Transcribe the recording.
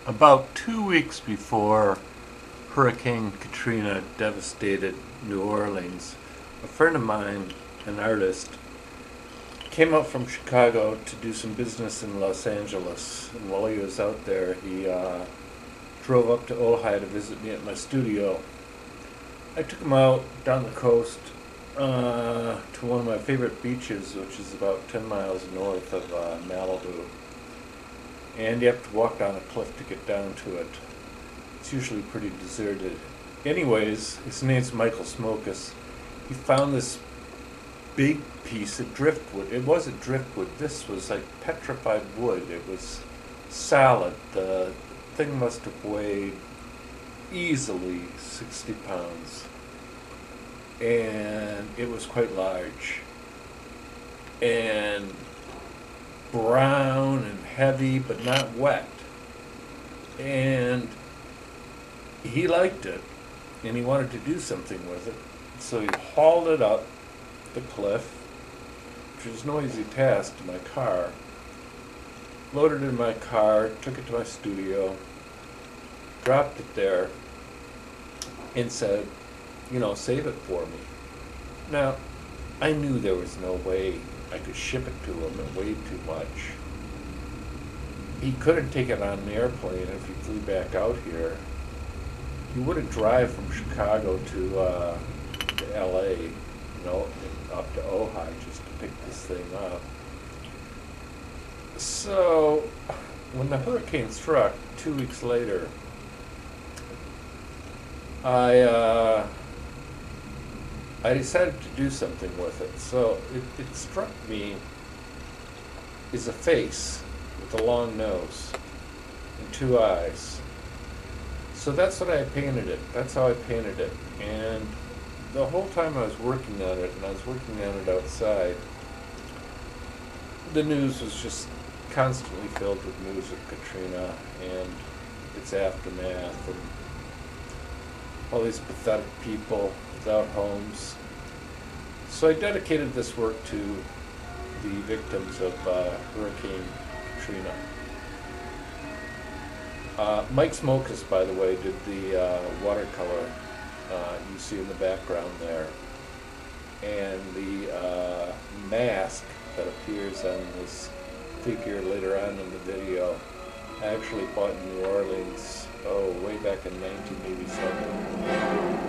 About 2 weeks before Hurricane Katrina devastated New Orleans, a friend of mine, an artist, came up from Chicago to do some business in Los Angeles. And while he was out there, he drove up to Ojai to visit me at my studio. I took him out down the coast to one of my favorite beaches, which is about 10 miles north of Malibu. And you have to walk down a cliff to get down to it. It's usually pretty deserted. Anyways, his name's Michael Smokus. He found this big piece of driftwood. It wasn't driftwood, this was like petrified wood. It was solid. The thing must have weighed easily 60 pounds. And it was quite large. And brown and heavy, but not wet. And he liked it, and he wanted to do something with it. So he hauled it up the cliff, which was no easy task, to my car, loaded it in my car, took it to my studio, dropped it there, and said, save it for me. Now, I knew there was no way I could ship it to him. It weighed too much. He couldn't take it on an airplane if he flew back out here. He wouldn't drive from Chicago to LA, and up to Ojai just to pick this thing up. So, when the hurricane struck 2 weeks later, I decided to do something with it. So it struck me as a face with a long nose and two eyes. So that's what I painted it. That's how I painted it. And the whole time I was working on it, and I was working on it outside, the news was just constantly filled with news of Katrina and its aftermath and all these pathetic people without homes. So I dedicated this work to the victims of Hurricane Katrina. Mike Smokus, by the way, did the watercolor you see in the background there. And the mask that appears on this figure later on in the video, I actually bought in New Orleans, way back in 1987.